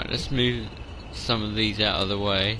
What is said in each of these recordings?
Right, let's move some of these out of the way.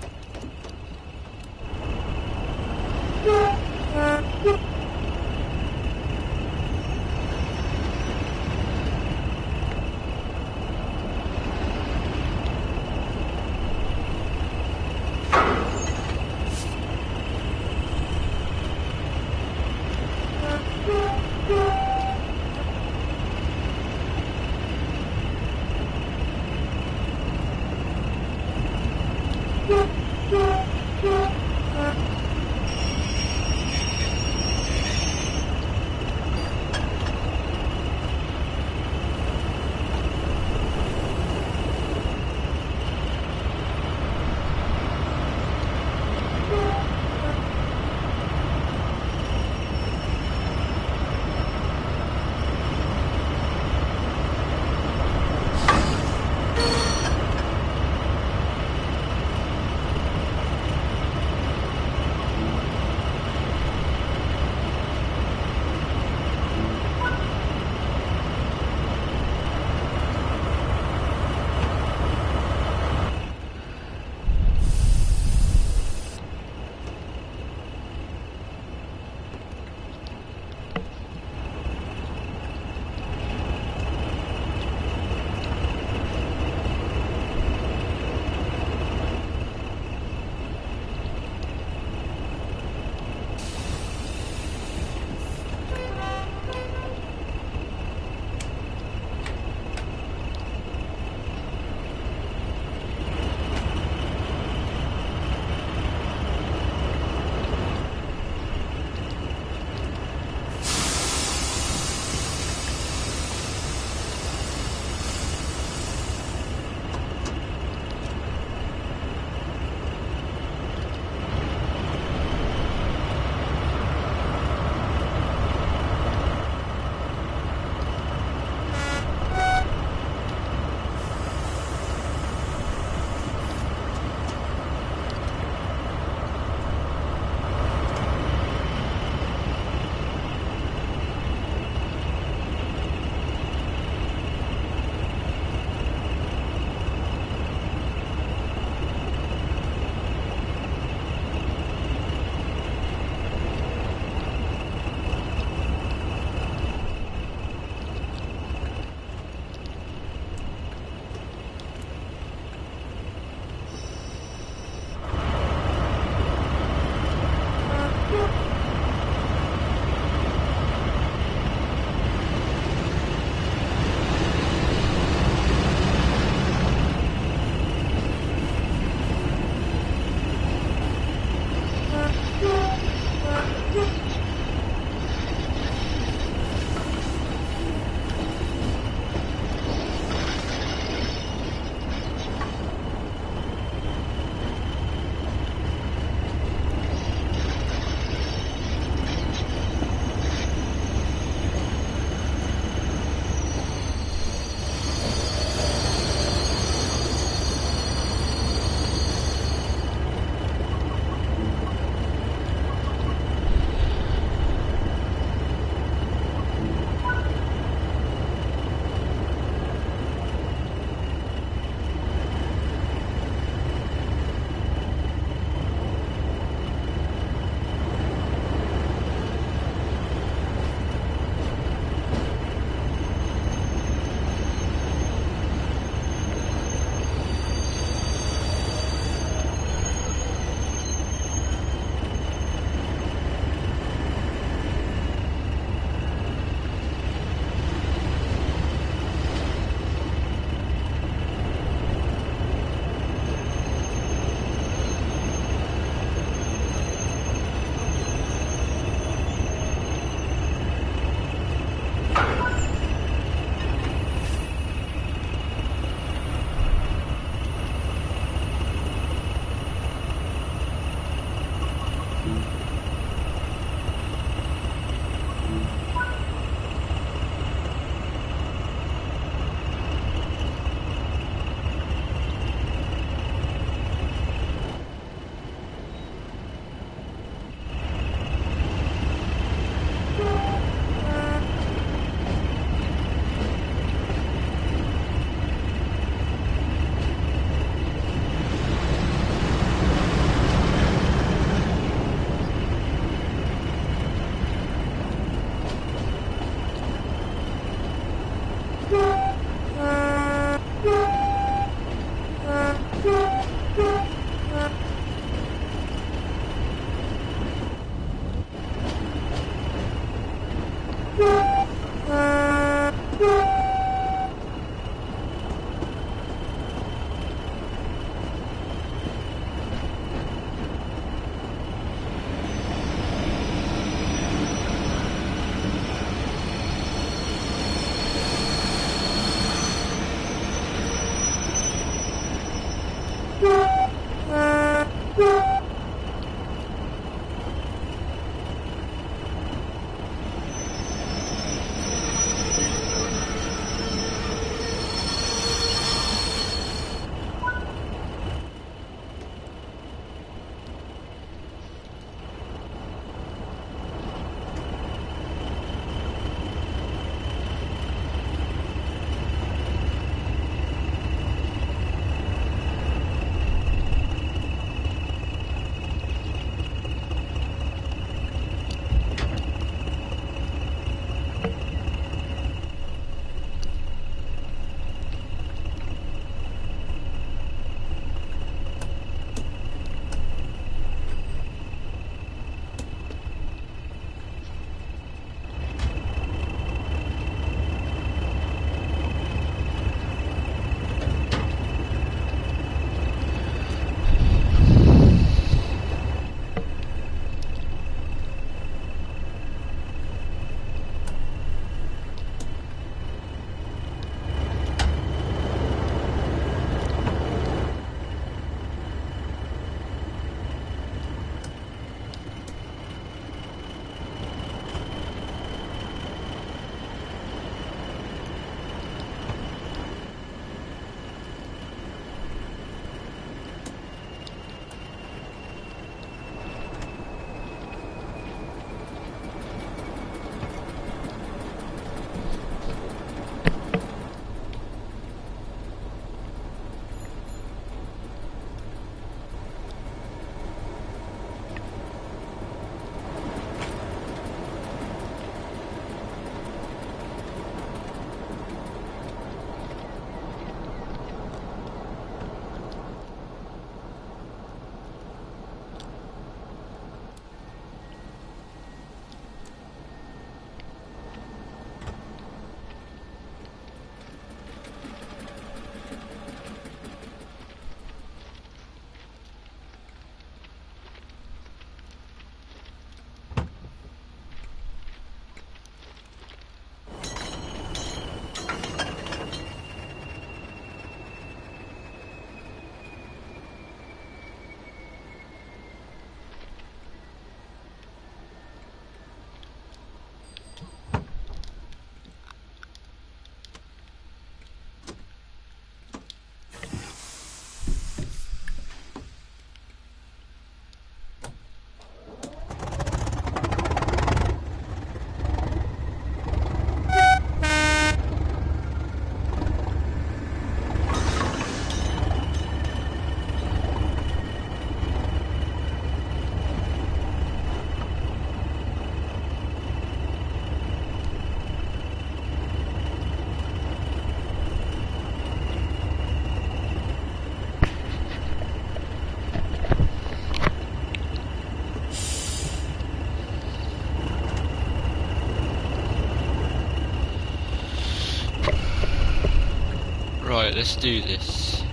let's do this.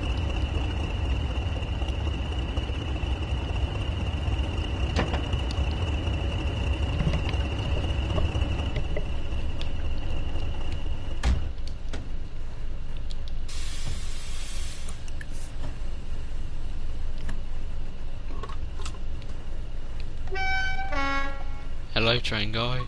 Hello, train guy.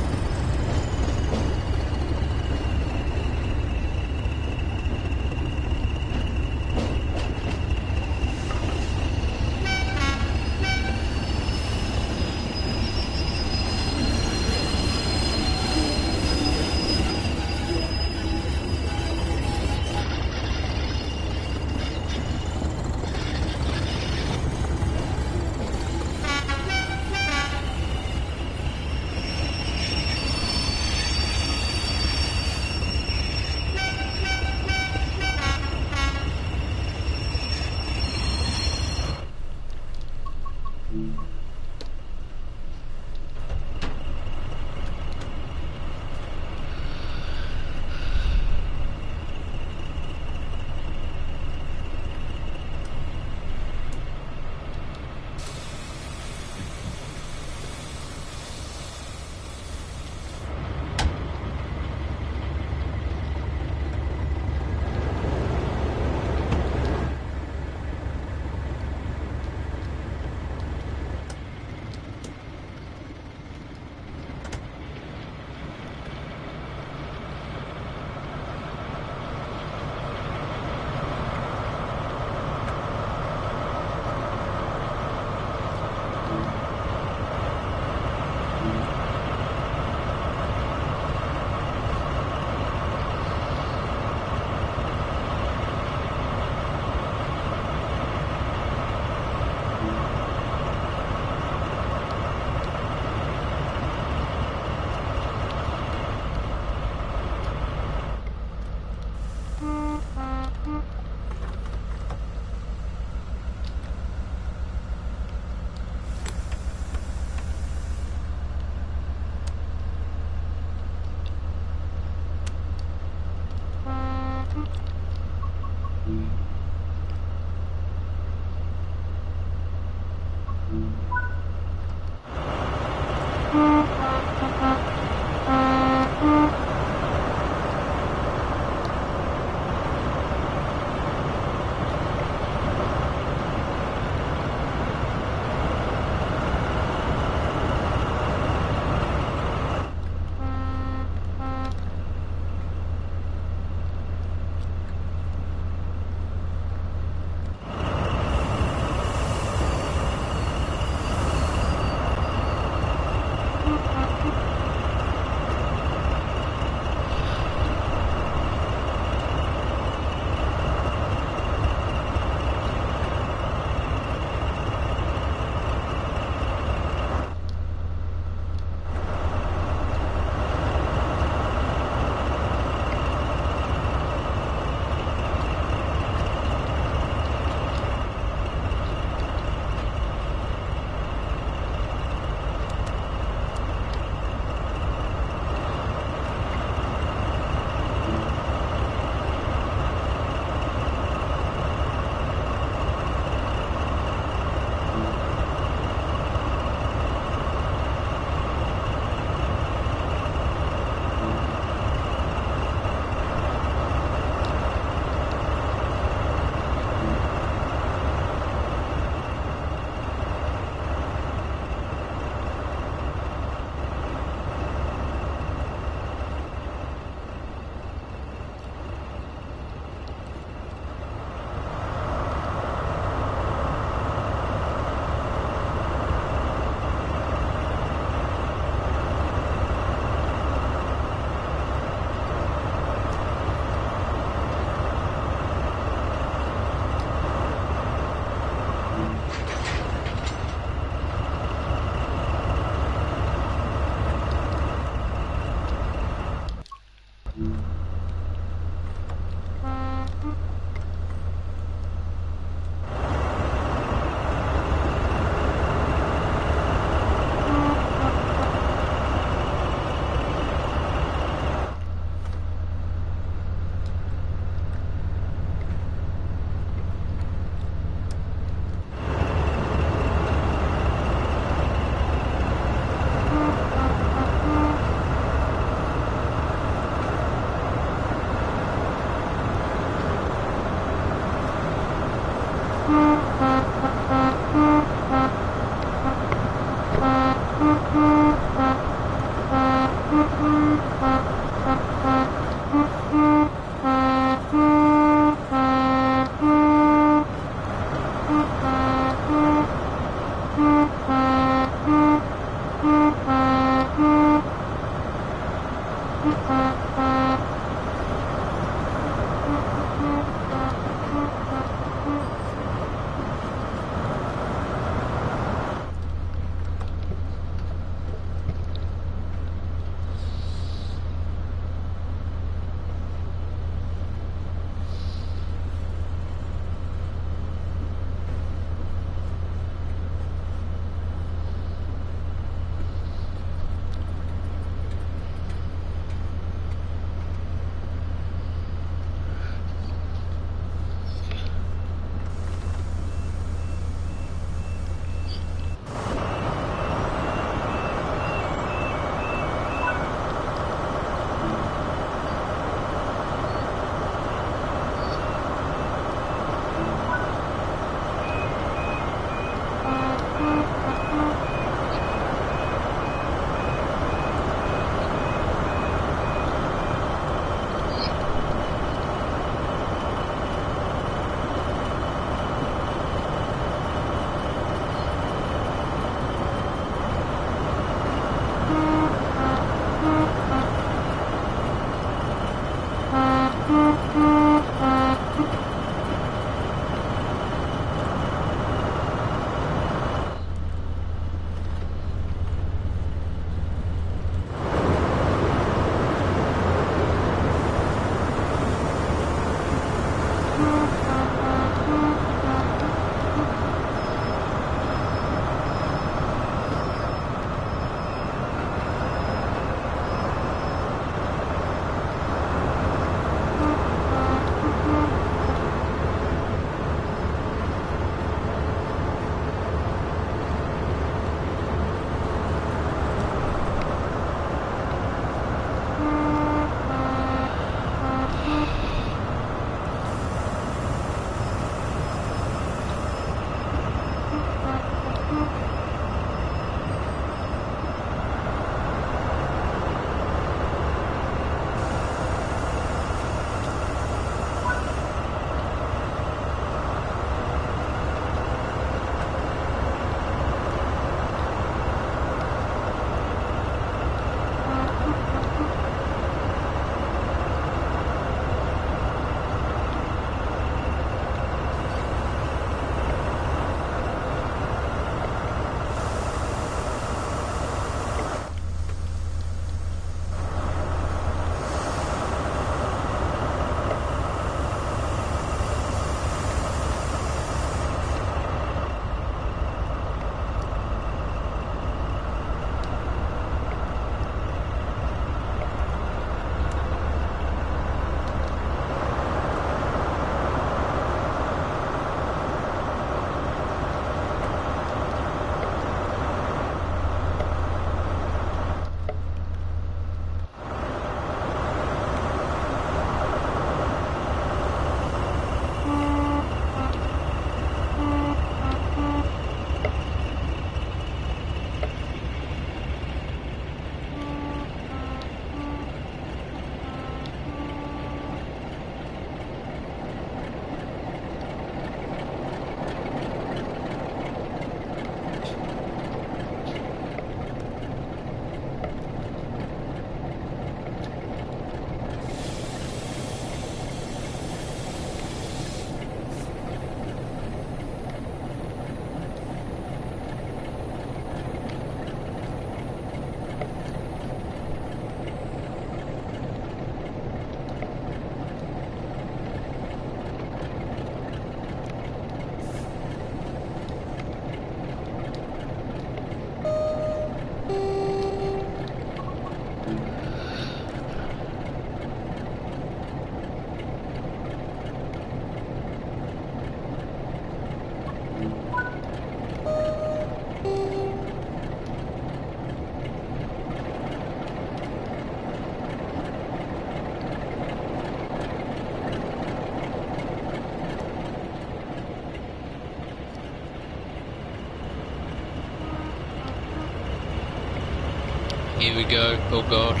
Here we go. Oh god.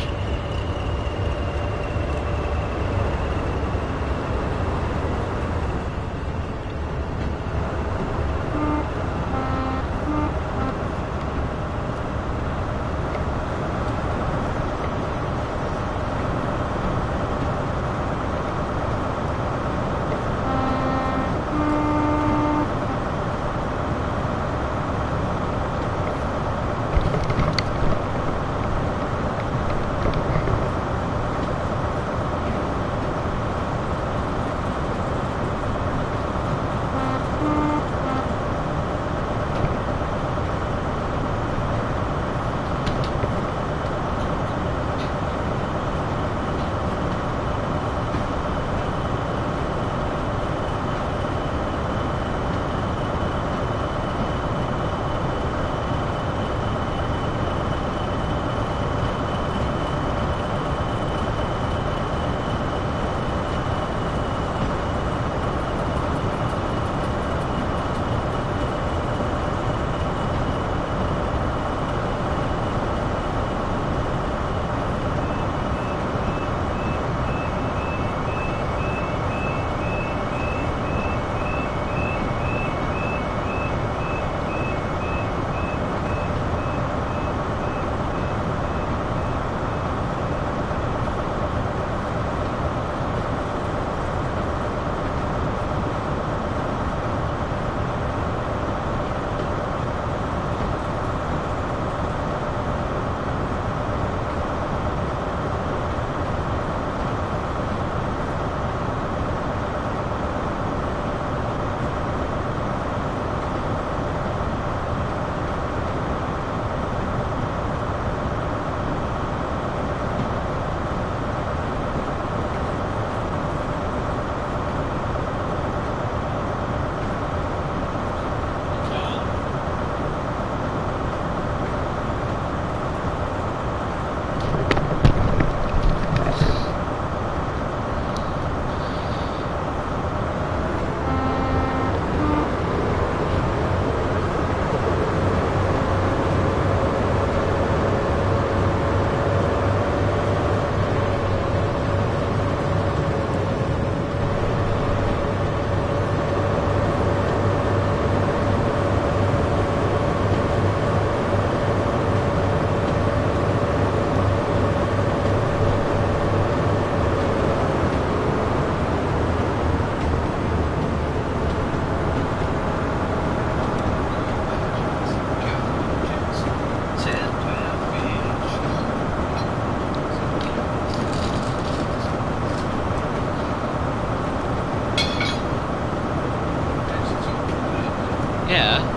Yeah.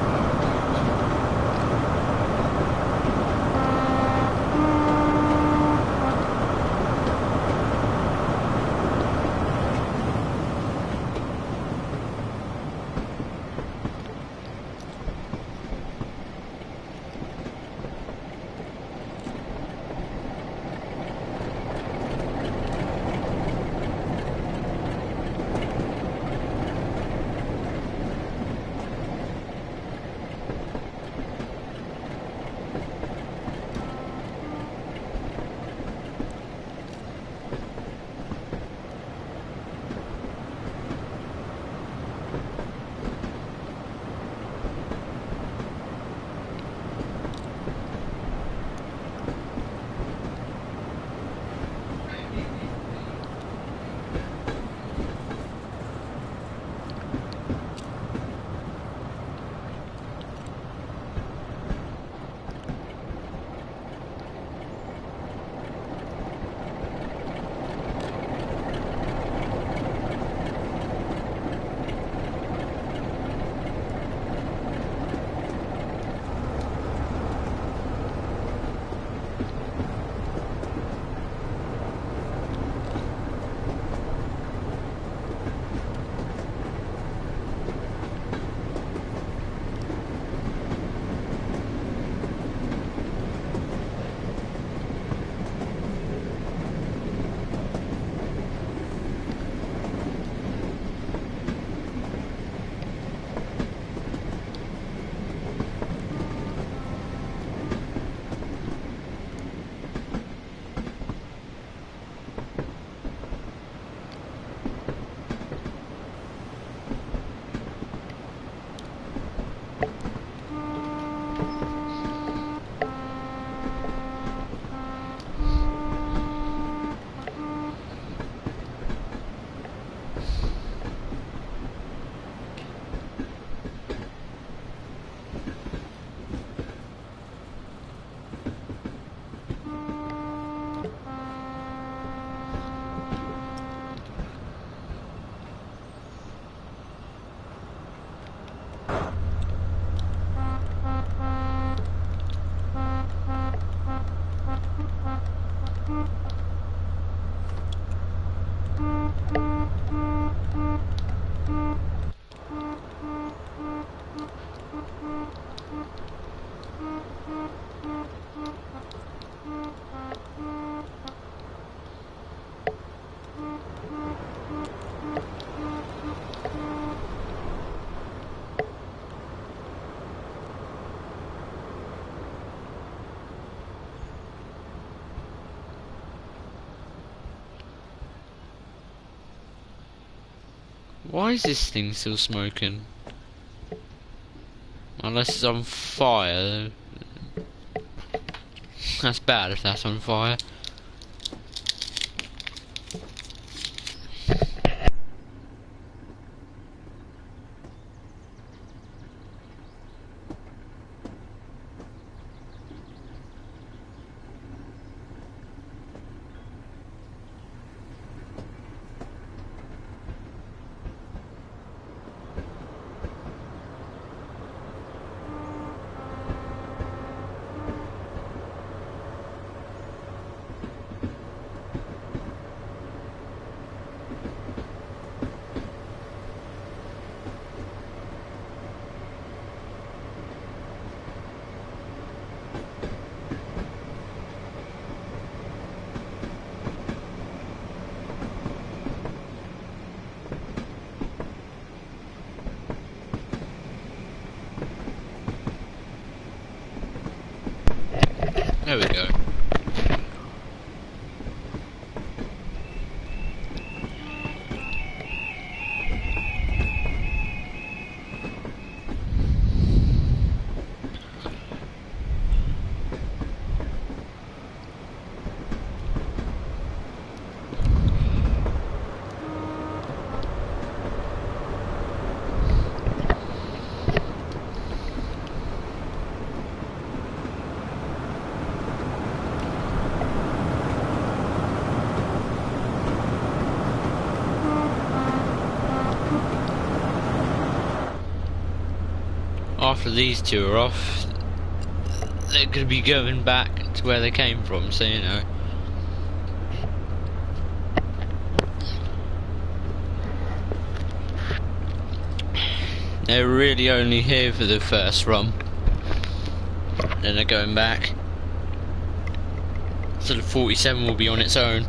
Why is this thing still smoking? Unless it's on fire. That's bad if that's on fire. There we go. After these two are off, they're going to be going back to where they came from, so you know. They're really only here for the first run. Then they're going back. So the 47 will be on its own.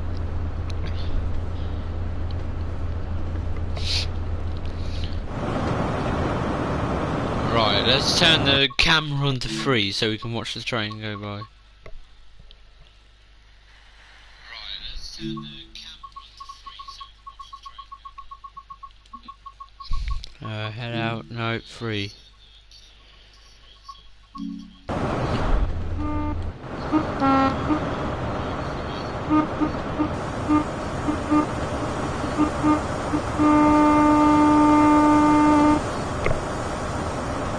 Right, let's turn the camera on to 3 so we can watch the train go by. Right, let's turn the camera on to 3 so we can watch the train go by. Head out, no, 3.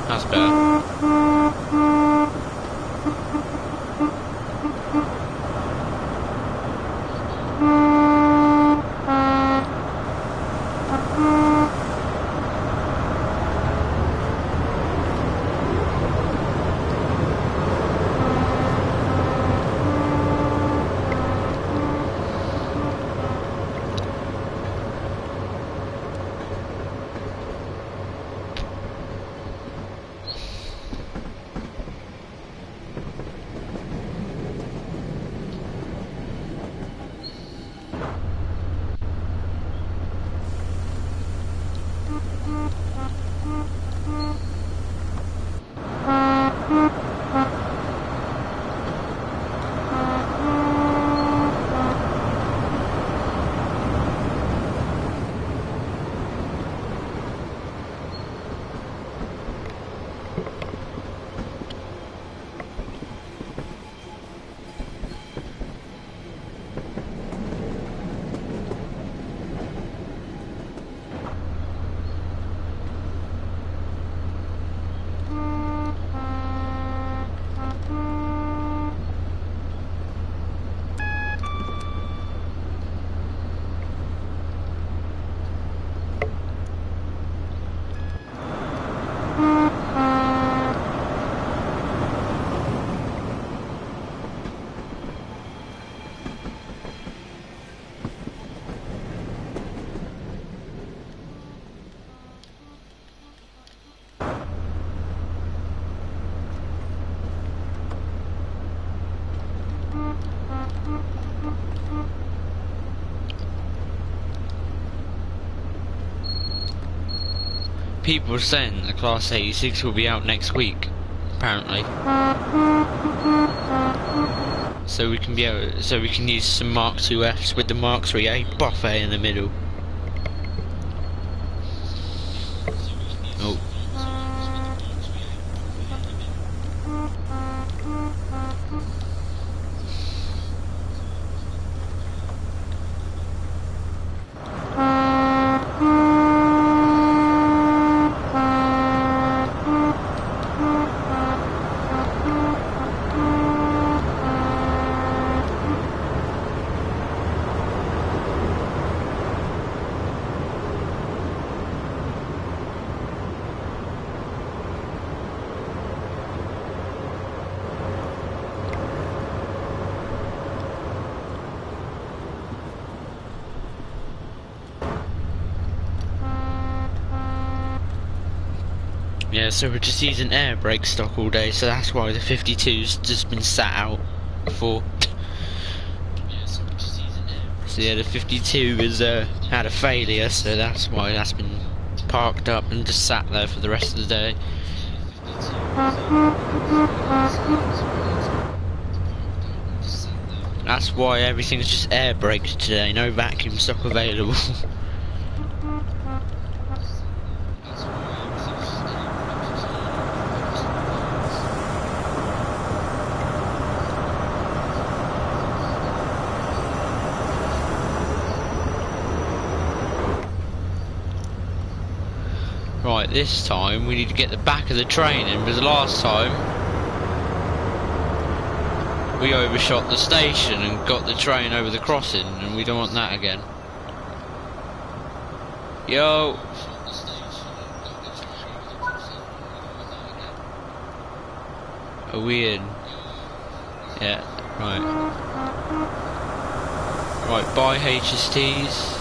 That's better. People are saying the Class 86 will be out next week, apparently. So we can use some Mark II Fs with the Mark IIIA buffet in the middle. Yeah, so we're just using air brake stock all day, so that's why the 52's just been sat out for. So yeah, the 52 is had a failure, so that's why that's been parked up and just sat there for the rest of the day. That's why everything's just air braked today, no vacuum stock available. Right, this time we need to get the back of the train in, because last time we overshot the station and got the train over the crossing, and we don't want that again. Yo! Are we in? Yeah, right. Right, bye HSTs.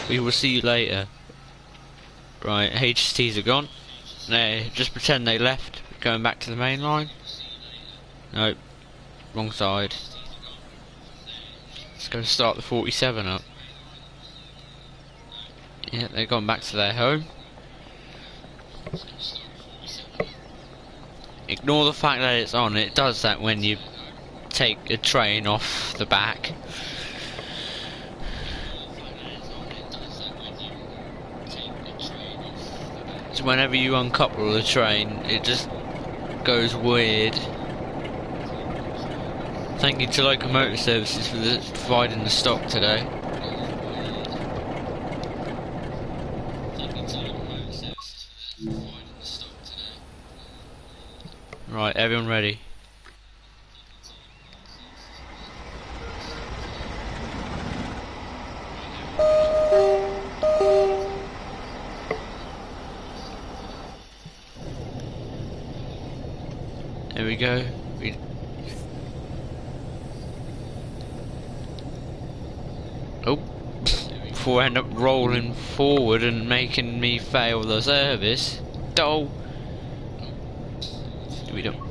We will see you later. Right, HSTs are gone. No, just pretend they left. Going back to the main line. Nope, wrong side. Let's go start the 47 up. Yeah, they've gone back to their home. Ignore the fact that it's on. It does that when you take a train off the back. So whenever you uncouple the train, it just goes weird. Thank you to Locomotive Services for providing the stock today. Right, everyone ready? There we go. Oh, before I end up rolling forward and making me fail the service. Oh. We don't.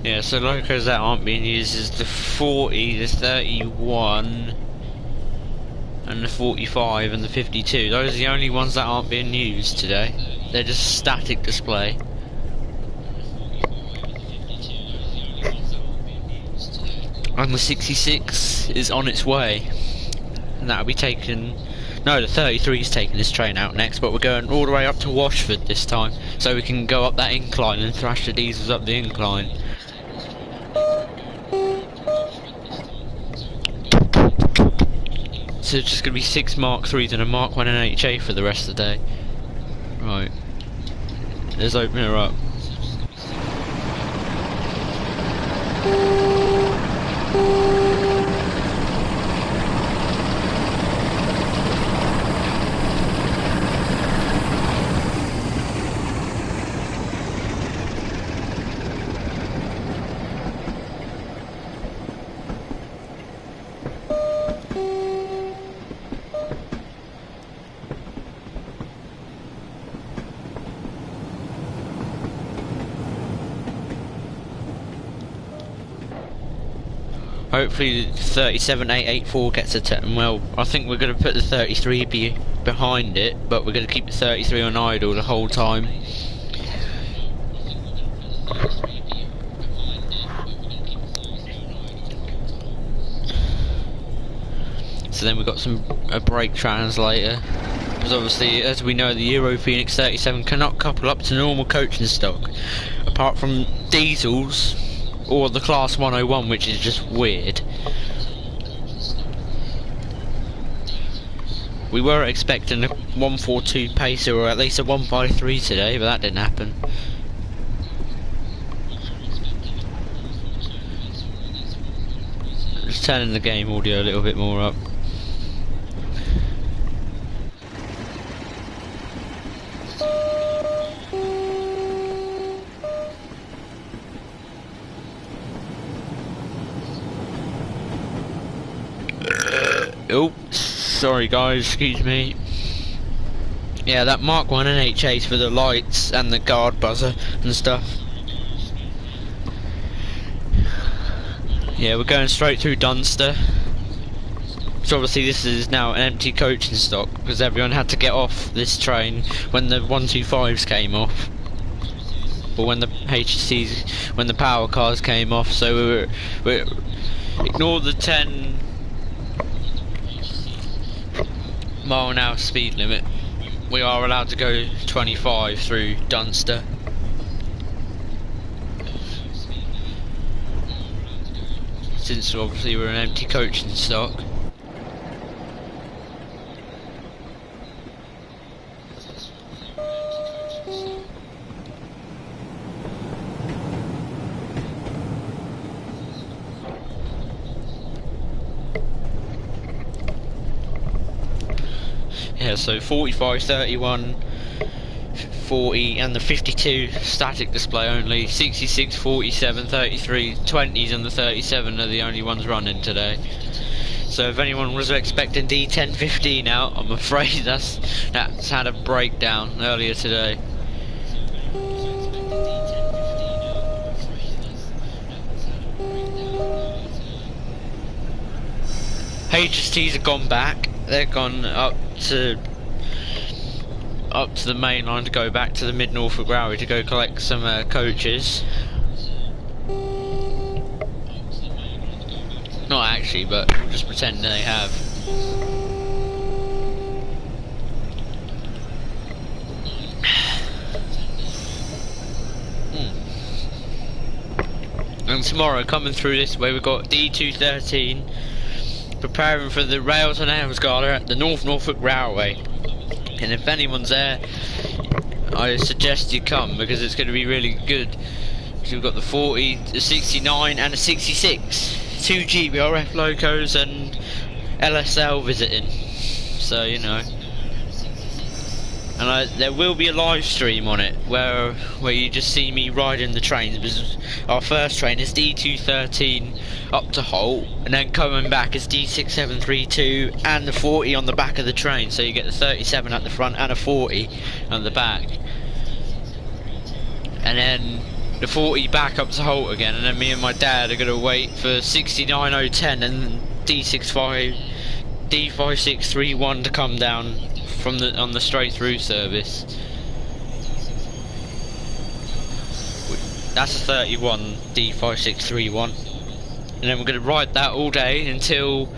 Yeah, so locos that aren't being used is the 40, the 31, and the 45 and the 52. Those are the only ones that aren't being used today. They're just static display. And the 66 is on its way. And that'll be taken... No, the 33 is taking this train out next, but we're going all the way up to Washford this time. So we can go up that incline and thrash the diesels up the incline. So it's just going to be 6 Mark 3s and a Mark 1 NHA for the rest of the day. Right. Let's open her up. Hopefully 37884 gets a well, I think we're going to put the 33 behind it, but we're going to keep the 33 on idle the whole time. So then we've got a brake translator, because obviously, as we know, the Euro Phoenix 37 cannot couple up to normal coaching stock. apart from diesels or the Class 101, which is just weird. We were expecting a 142 pacer or at least a 153 today, but that didn't happen. Just turning the game audio a little bit more up. Oh, sorry guys, excuse me. Yeah, that Mark 1 NHA's for the lights and the guard buzzer and stuff. Yeah, we're going straight through Dunster. So obviously this is now an empty coaching stock because everyone had to get off this train when the 125s came off. Or when the HCs, when the power cars came off, so we're ignore the 10 mile an hour speed limit. We are allowed to go 25 through Dunster. Since obviously we're an empty coaching stock. Yeah, so 45, 31, 40 and the 52 static display only, 66, 47, 33, 20s and the 37 are the only ones running today. So if anyone was expecting D10, 15 out, I'm afraid that's had a breakdown earlier today. HSTs have gone back. They're gone up to the main line to go back to the Mid Norfolk Railway to go collect some coaches. Not actually, but we'll just pretend they have. And tomorrow, coming through this way, we've got D213 preparing for the Rails and Arms Gala at the North Norfolk Railway. And if anyone's there, I suggest you come because it's going to be really good. So we've got the 40, the 69 and the 66. 2 GBRF locos and LSL visiting. So, you know. And there will be a live stream on it where you just see me riding the trains, because our first train is D213 up to Holt, and then coming back is D6732 and the 40 on the back of the train, so you get the 37 at the front and a 40 on the back, and then the 40 back up to Holt again, and then me and my dad are going to wait for 69010 and D5631 to come down from on the straight through service. That's a 31 D5631, and then we're going to ride that all day until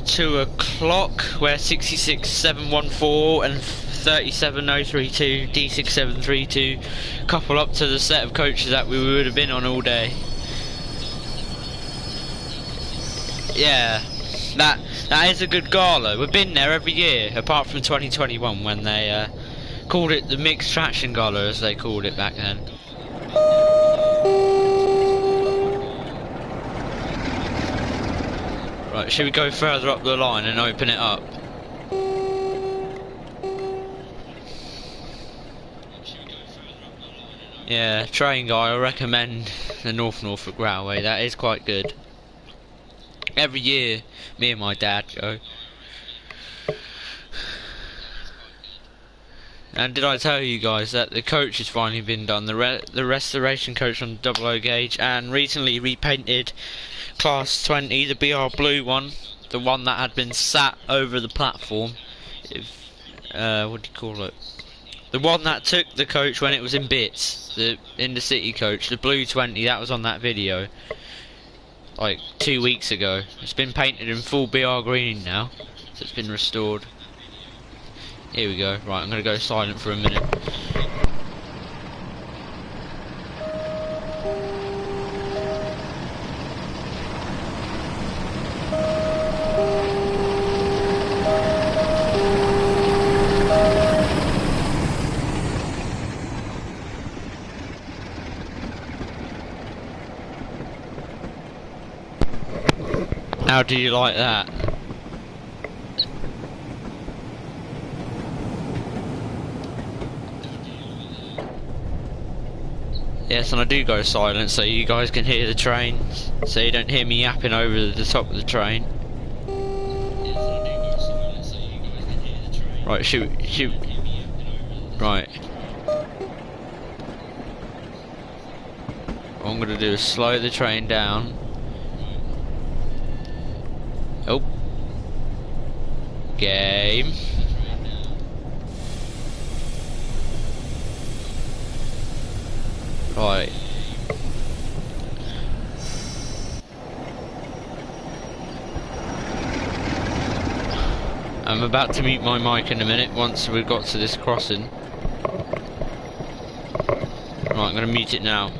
2 o'clock, where 66714 and 37032 D6732 couple up to the set of coaches that we would have been on all day. Yeah, that is a good gala. We've been there every year, apart from 2021 when they called it the mixed traction gala, as they called it back then. Right, should we go further up the line and open it up? Yeah, train guy, I recommend the North Norfolk Railway. That is quite good. Every year, me and my dad go. And did I tell you guys that the coach has finally been done? The restoration coach on the 00 gauge, and recently repainted Class 20, the BR blue one, the one that had been sat over the platform. What do you call it? The one that took the coach when it was in bits, in the city coach, the blue 20, that was on that video. Like 2 weeks ago. It's been painted in full BR green now, so it's been restored. Here we go. Right, I'm gonna go silent for a minute. How do you like that? Yes, and I do go silent so you guys can hear the train, so you don't hear me yapping over the top of the train. Right, shoot. Right. What I'm gonna do is slow the train down. Oh. Game. Right. I'm about to mute my mic in a minute once we've got to this crossing. Right, I'm gonna mute it now.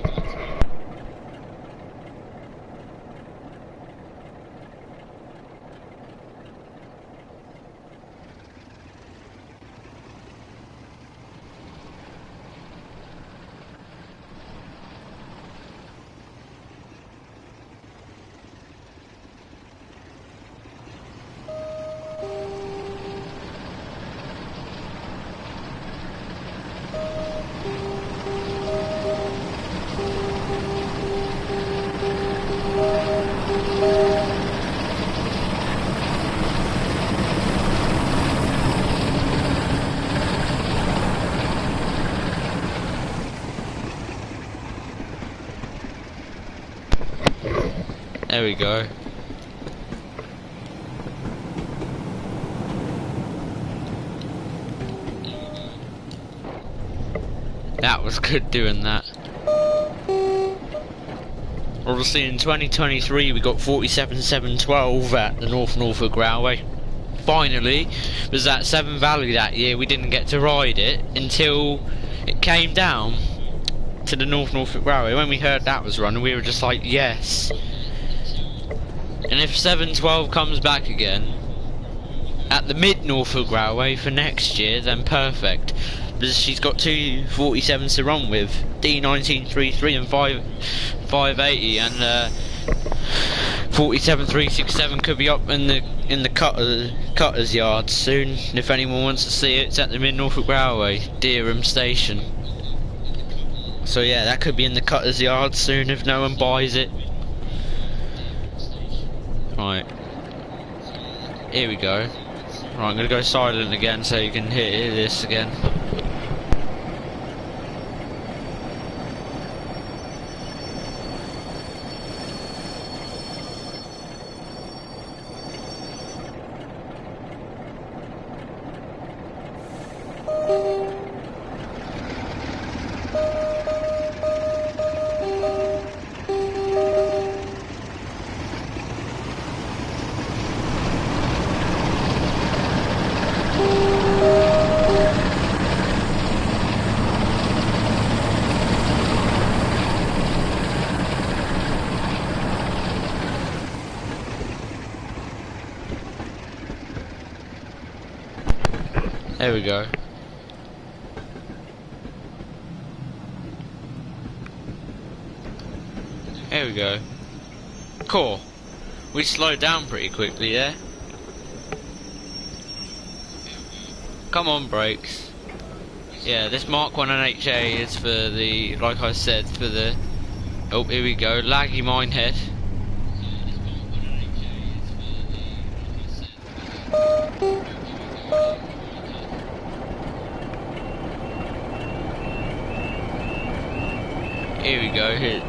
There we go. That was good doing that. Obviously in 2023 we got 47,712 at the North Norfolk Railway. Finally, was at Severn Valley that year. We didn't get to ride it until it came down to the North Norfolk Railway. When we heard that was running, we were just like, yes. And if 712 comes back again at the Mid Norfolk Railway for next year, then perfect. Because she's got two 47s to run with, D1933 and 580, and 47367 could be up in the cutter's yard soon. And if anyone wants to see it, it's at the Mid Norfolk Railway, Dereham Station. So yeah, that could be in the cutter's yard soon if no one buys it. Right, here we go. Right, I'm gonna go silent again so you can hear this again. There we go. There we go. Cool. We slowed down pretty quickly there. Come on, brakes. Yeah, this Mark 1 NHA is for the, like I said, for the... Oh, here we go. Laggy minehead. Here we go. Here.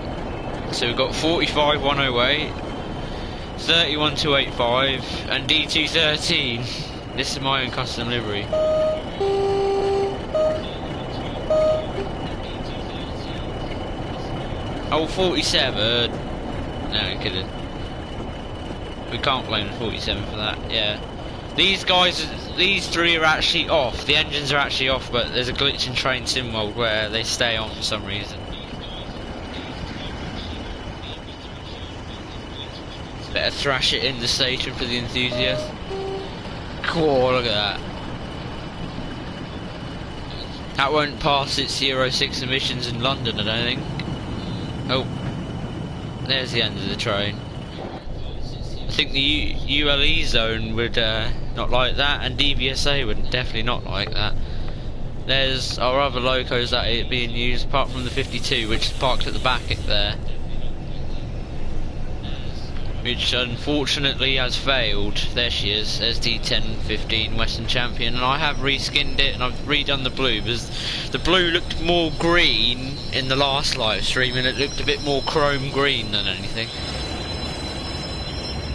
So we've got 45108, 31285, and D213. This is my own custom livery. Oh, 47. No, I'm kidding. We can't blame the 47 for that. Yeah. These guys, these three are actually off. The engines are actually off, but there's a glitch in train sim mode where they stay on for some reason. Better thrash it in the station for the enthusiast. Cool, look at that. That won't pass its Euro 6 emissions in London, I don't think. Oh, there's the end of the train. I think the ULE zone would not like that, and DVSA would definitely not like that. There's our other locos that are being used, apart from the 52, which is parked at the back there, which unfortunately has failed. There she is. There's D1015 Western Champion, and I have reskinned it and I've redone the blue, because the blue looked more green in the last live stream, and it looked a bit more chrome green than anything.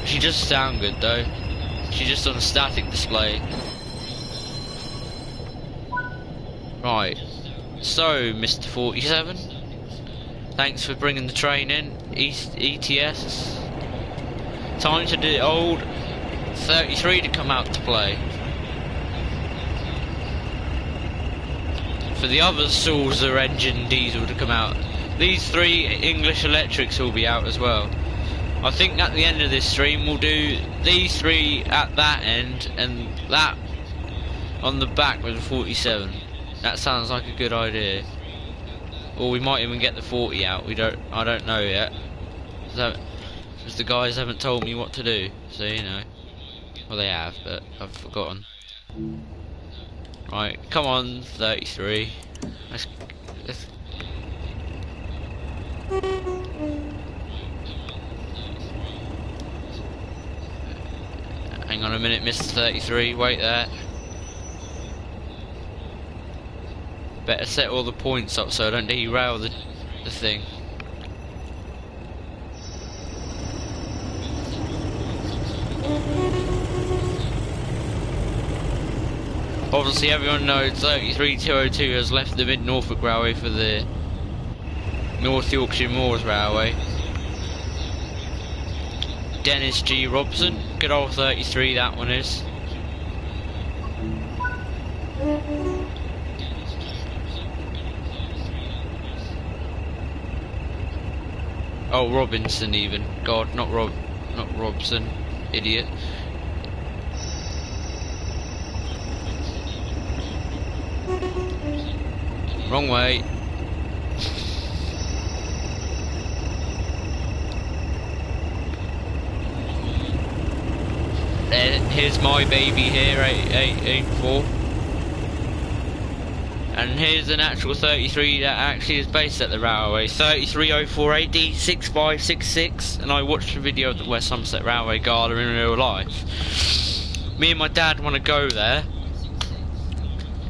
She just sound good though. She's just on a static display. Right, so Mr. 47, thanks for bringing the train in. ETS. Time to do old 33 to come out to play. For the other Sulzer engine diesel to come out. These 3 English electrics will be out as well. I think at the end of this stream we'll do these 3 at that end and that on the back with the 47. That sounds like a good idea. Or we might even get the 40 out. I don't know yet. Because the guys haven't told me what to do. So you know. Well, they have, but I've forgotten. Right, come on, 33. Let's hang on a minute, Mr. 33. Wait there. Better set all the points up so I don't derail the thing. Obviously everyone knows 33202 has left the Mid Norfolk Railway for the North Yorkshire Moors Railway. Dennis G. Robson, good old 33 that one is. Oh, Robinson even. God, not Robson. Idiot. Wrong way. Here's my baby here, 884. And here's an actual 33 that actually is based at the railway. 33048 D6566, and I watched a video of the West Somerset Railway Gala in real life. Me and my dad want to go there,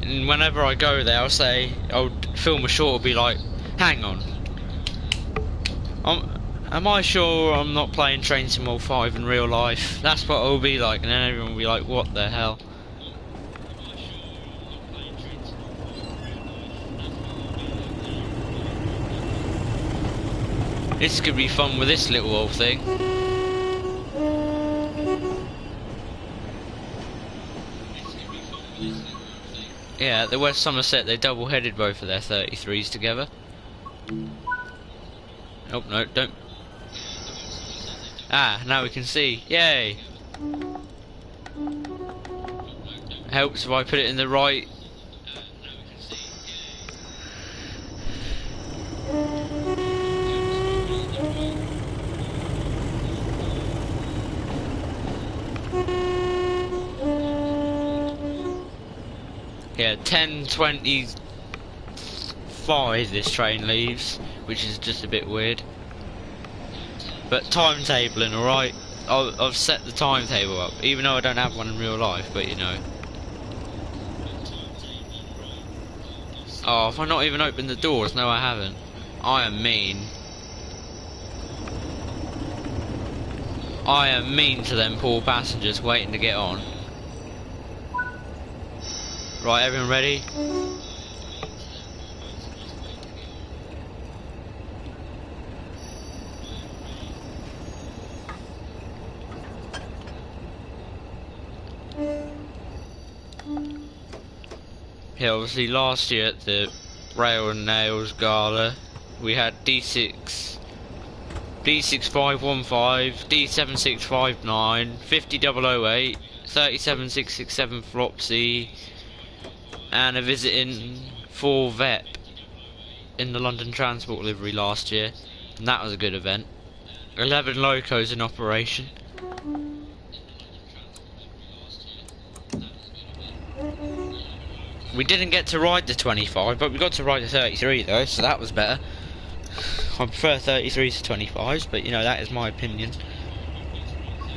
and whenever I go there I'll film a short, will be like, hang on, am I sure I'm not playing Train Sim 5 in real life? That's what it'll be like, and then everyone will be like, what the hell? This could be fun with this little old thing. Yeah, at the West Somerset they double-headed both of their 33s together. Oh no, don't. Ah, now we can see. Yay! Helps if I put it in the right. Yeah, 10:25 this train leaves, which is just a bit weird. But timetabling, alright? I've set the timetable up, even though I don't have one in real life, but you know. Oh, have I not even opened the doors? No, I haven't. I am mean. I am mean to them poor passengers waiting to get on. Right, everyone ready? Yeah, obviously last year at the Rail and Nails Gala we had D6515, D7659, 50008, 37667 Flopsy, and a visiting for VEP in the London Transport livery last year, and that was a good event. 11 locos in operation. We didn't get to ride the 25, but we got to ride the 33 though, so that was better. I prefer 33s to 25s, but you know, that is my opinion.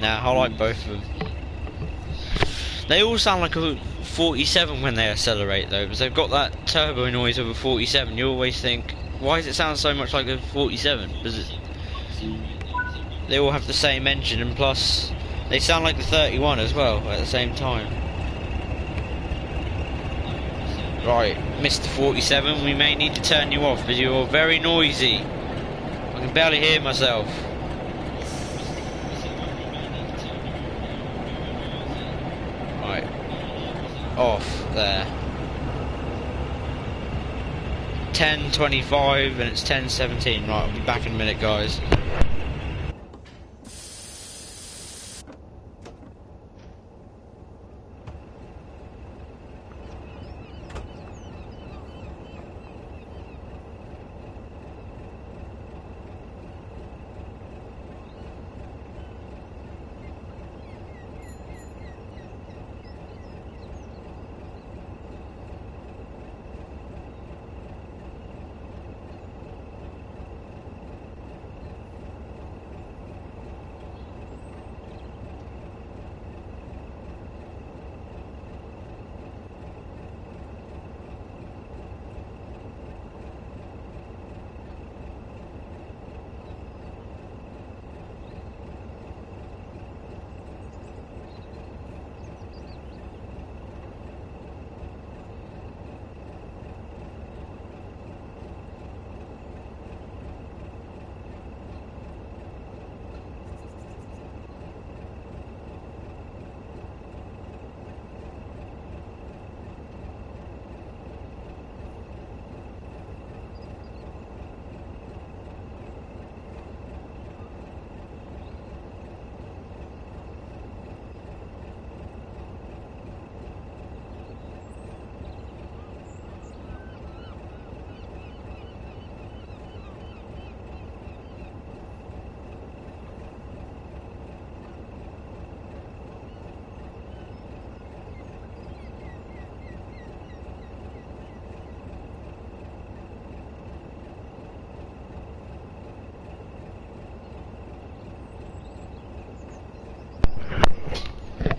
Nah, I like both of them. They all sound like a 47 when they accelerate though, because they've got that turbo noise of a 47. You always think, why does it sound so much like a 47? Because they all have the same engine, and plus they sound like the 31 as well at the same time. Right, Mr. 47, we may need to turn you off because you're very noisy. I can barely hear myself. Right, off there. 10:25 and it's 10:17. Right, I'll be back in a minute, guys.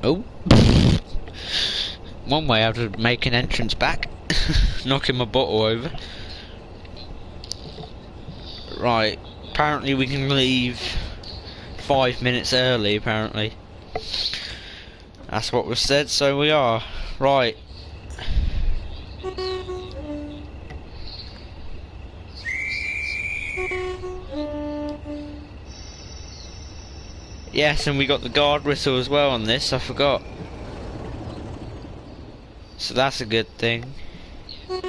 Oh, one way how to make an entrance back. Knocking my bottle over. Right, apparently we can leave 5 minutes early, apparently. That's what was said, so we are. Right. Yes, and we got the guard whistle as well on this, I forgot. So that's a good thing. I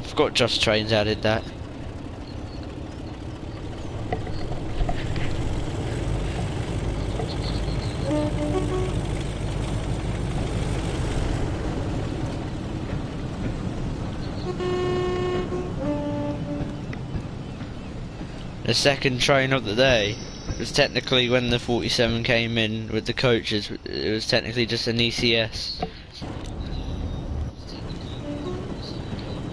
forgot Just Trains added that. The second train of the day was technically when the 47 came in with the coaches. It was technically just an ECS.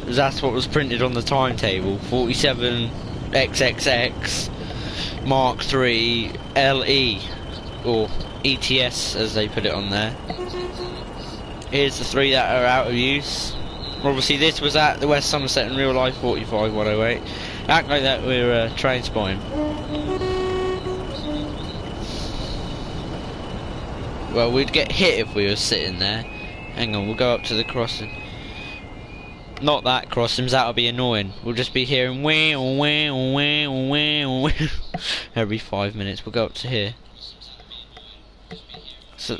That's what was printed on the timetable. 47 XXX Mark III LE, or ETS as they put it on there. Here's the 3 that are out of use. Obviously this was at the West Somerset in real life 45 108. Act like that we're train spotting. Well, we'd get hit if we were sitting there. Hang on, we'll go up to the crossing. Not that crossing, that'll be annoying. We'll just be hearing wee wee wee wee wee every 5 minutes. We'll go up to here. So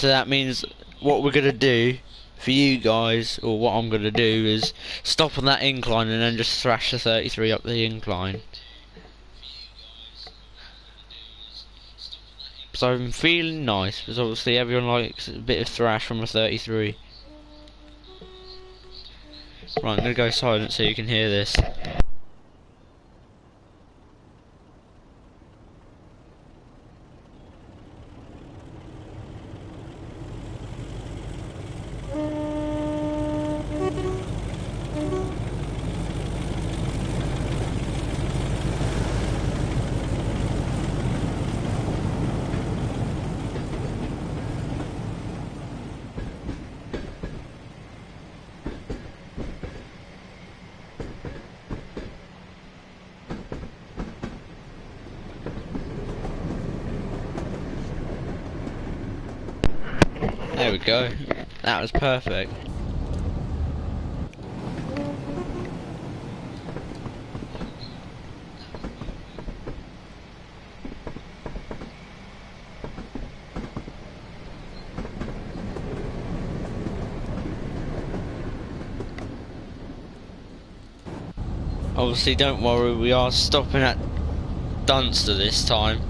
that means what we're gonna do for you guys, or what I'm gonna do, is stop on that incline and then just thrash the 33 up the incline. So I'm feeling nice, because obviously everyone likes a bit of thrash from a 33. Right, I'm gonna go silent so you can hear this. we go. That was perfect. Obviously, don't worry, we are stopping at Dunster this time.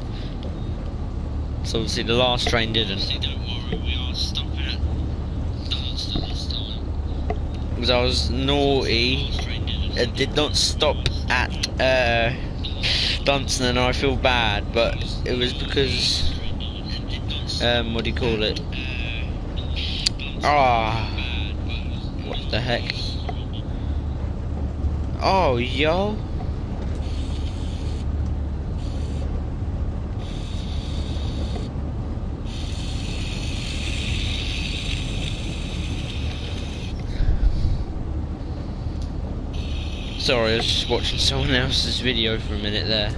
So obviously the last train didn't. Don't worry, we are stopping at Dunster this time. Because I was naughty. It did not stop at Dunster, and I feel bad, but it was because what do you call it? Ah, what the heck? Oh, yo. Sorry, I was just watching someone else's video for a minute there.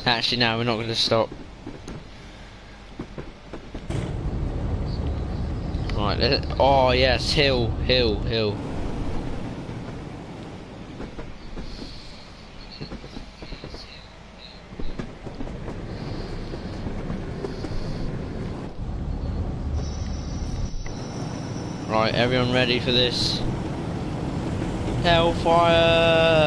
Actually, no, we're not going to stop. Right, oh yes, hill. Right, everyone ready for this? Hellfire!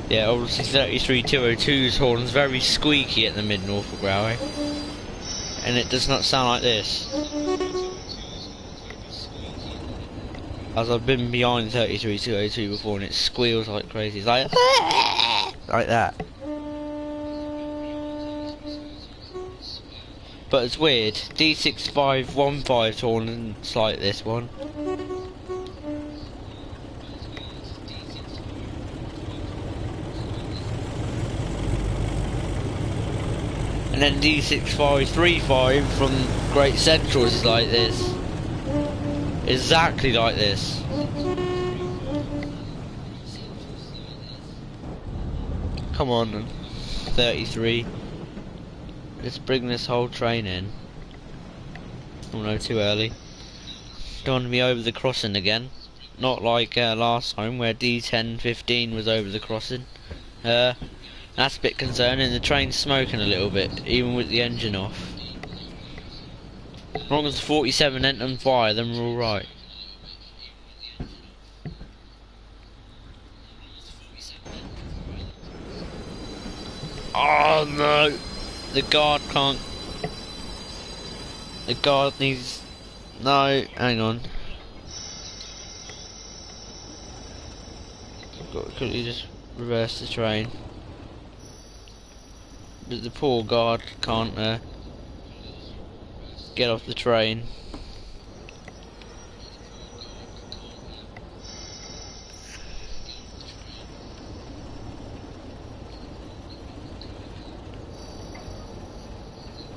Yeah, obviously 33202's horn's very squeaky at the Mid-Norfolk Railway. And it does not sound like this. As I've been behind 33202 before and it squeals like crazy. It's like like that. But it's weird. D6515 horn's like this one. And then D6535 from Great Central is like this. Exactly like this. Come on, 33. Let's bring this whole train in. Oh no, too early. Don't want to be over the crossing again. Not like last time where D1015 was over the crossing. That's a bit concerning. The train's smoking a little bit, even with the engine off. As long as the 47 ain't on fire, then we're alright. Oh no! The guard can't. The guard needs. No, hang on. Got to quickly just reverse the train. But the poor guard can't get off the train.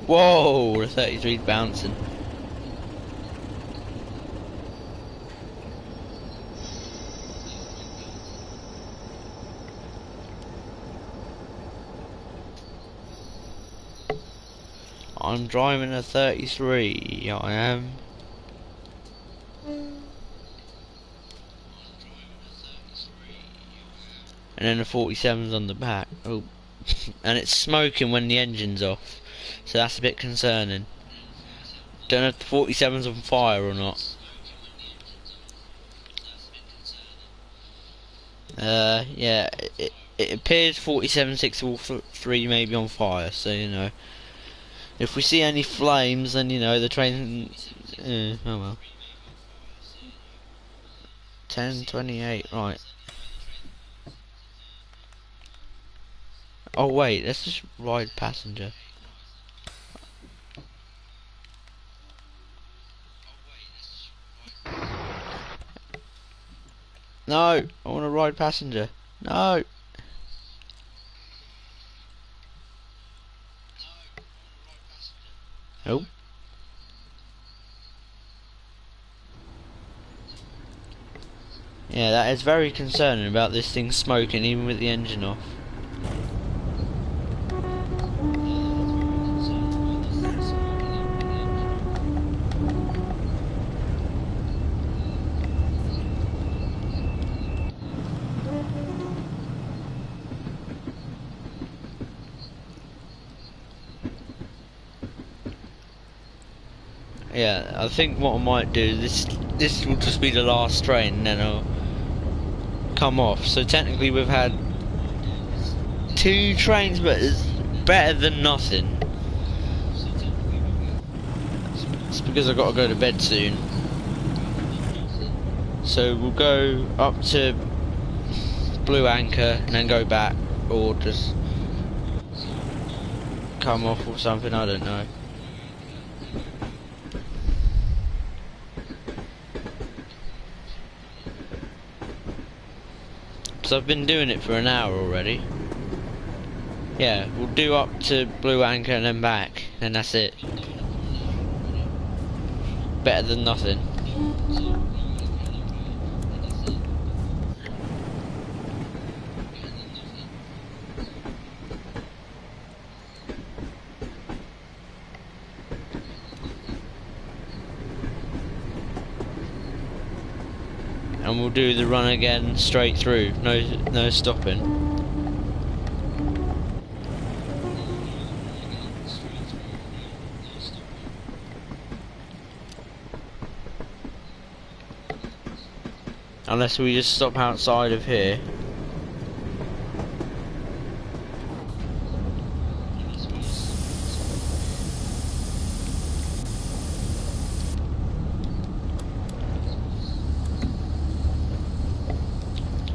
Whoa, the 33's bouncing. I'm driving a 33, I am. And then the 47's on the back. Oh, and it's smoking when the engine's off, so that's a bit concerning. Don't know if the 47's on fire or not. Yeah, it appears 47-643 may be on fire, so you know. If we see any flames, then you know the train. Oh well. 10:28, right. Oh wait, let's just ride passenger. No, I want to ride passenger. No. Nope. Yeah, that is very concerning about this thing smoking even with the engine off. Yeah, I think what I might do, this will just be the last train and then I'll come off. So technically we've had 2 trains, but it's better than nothing. It's because I've got to go to bed soon. So we'll go up to Blue Anchor and then go back, or just come off or something, I don't know. So I've been doing it for an hour already. Yeah, we'll do up to Blue Anchor and then back, and that's it. Better than nothing. And we'll do the run again straight through, no stopping. Unless we just stop outside of here.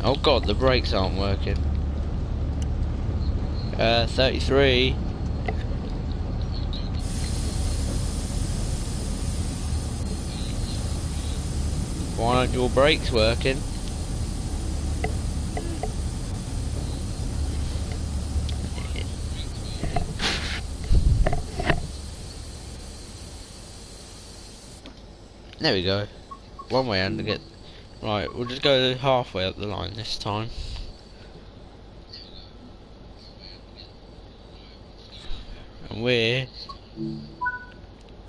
Oh god, the brakes aren't working. 33. Why aren't your brakes working? There we go. One way and to get. Right, we'll just go halfway up the line this time. And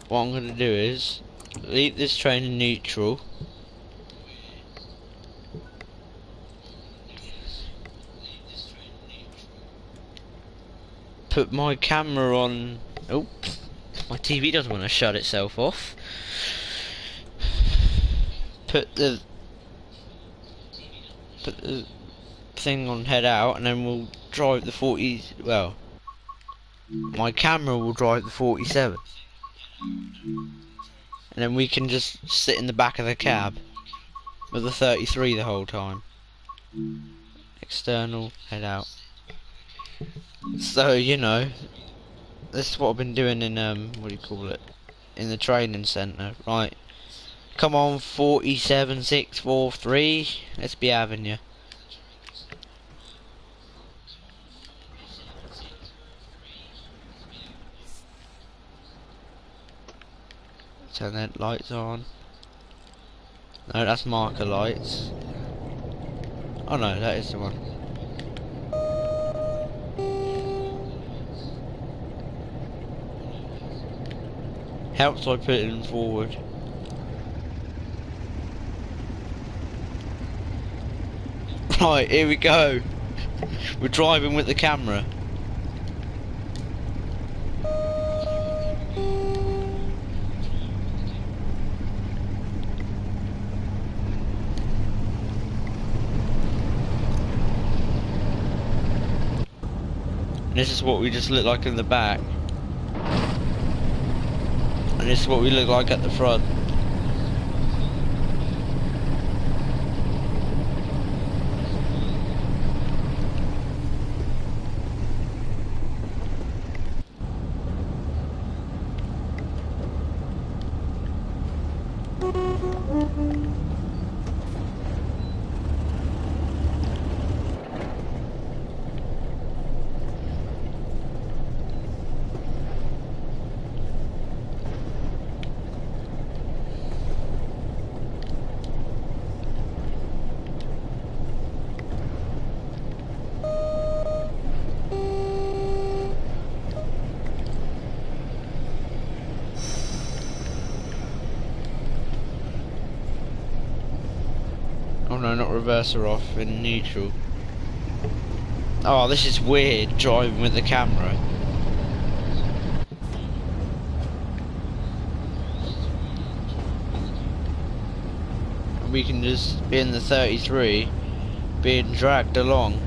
what I'm going to do is leave this train in neutral. Put my camera on. Oh, my TV doesn't want to shut itself off. Put the thing on head out, and then we'll drive the 40. Well, my camera will drive the 47, and then we can just sit in the back of the cab with the 33 the whole time. External, head out. So you know, this is what I've been doing in what do you call it? In the training centre, right? Come on, 47-643. Let's be having you. Turn the lights on. No, that's marker lights. Oh no, that is the one. Helps by putting forward. Right, here we go. We're driving with the camera. And this is what we just look like in the back. And this is what we look like at the front. Oh no, not reverser off, in neutral. Oh, this is weird, driving with the camera. We can just be in the 33, being dragged along.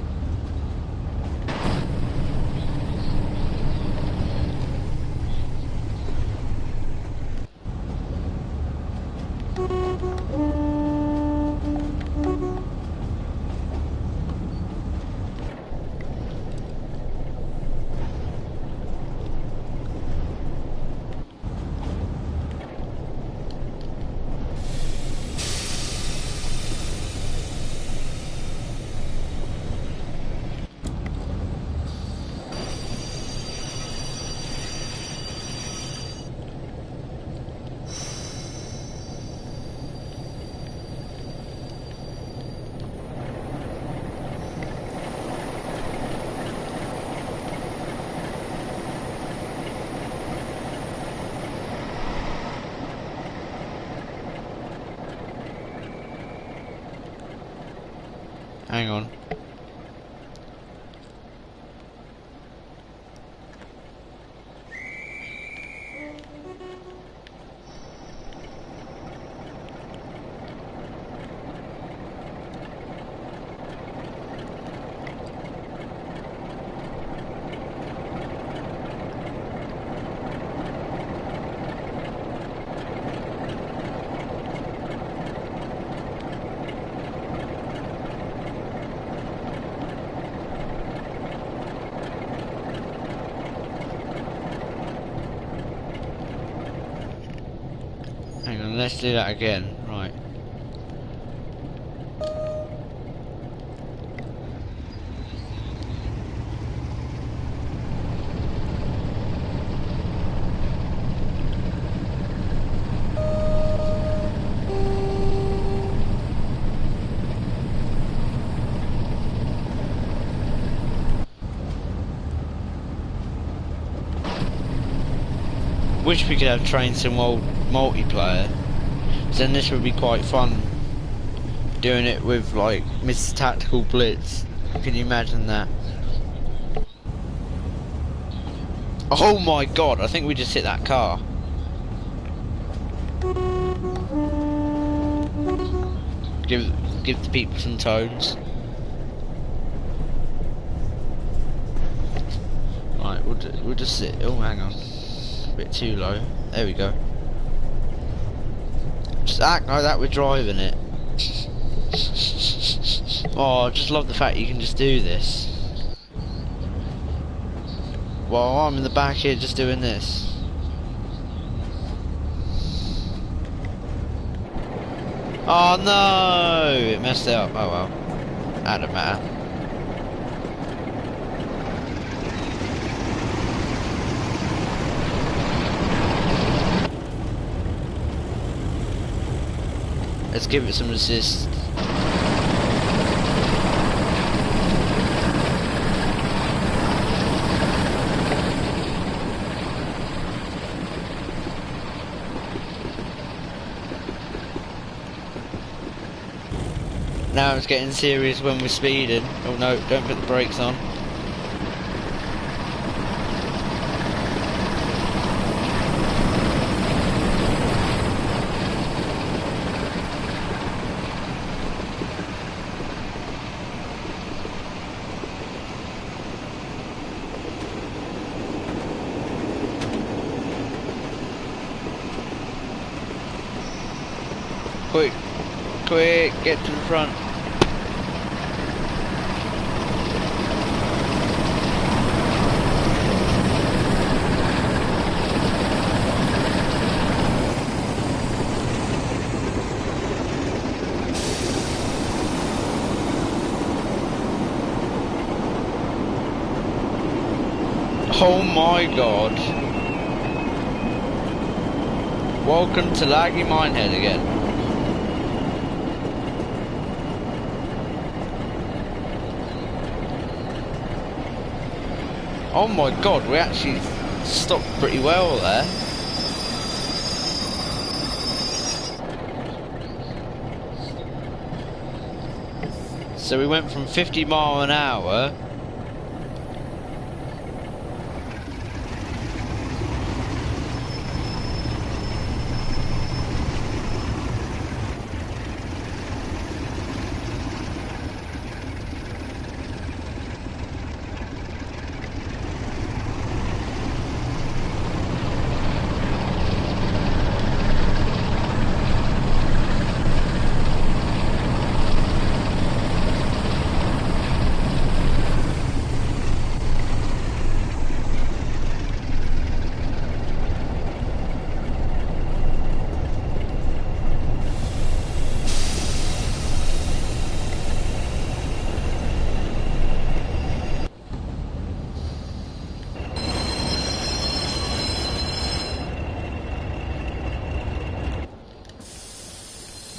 Hang on. Hang on, let's do that again. Right. Wish we could have trained some old multiplayer. Then this would be quite fun. Doing it with like Mr. Tactical Blitz. Can you imagine that? Oh my god, I think we just hit that car. Give the people some tones. Right, we'll just sit. Oh, hang on. A bit too low. There we go. Just act like that we're driving it. Oh, I just love the fact you can just do this. While I'm in the back here just doing this. Oh no! It messed it up. Oh well. That don't matter. Let's give it some assist. Now it's getting serious when we're speeding. Oh no, don't put the brakes on. Quick, quick, get to the front. Oh my god. Welcome to Laggy Minehead again. Oh my god, we actually stopped pretty well there. So we went from 50 mile an hour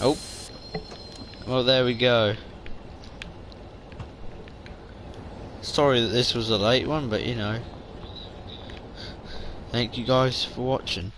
Oh, well there we go. Sorry that this was a late one, but you know. Thank you guys for watching.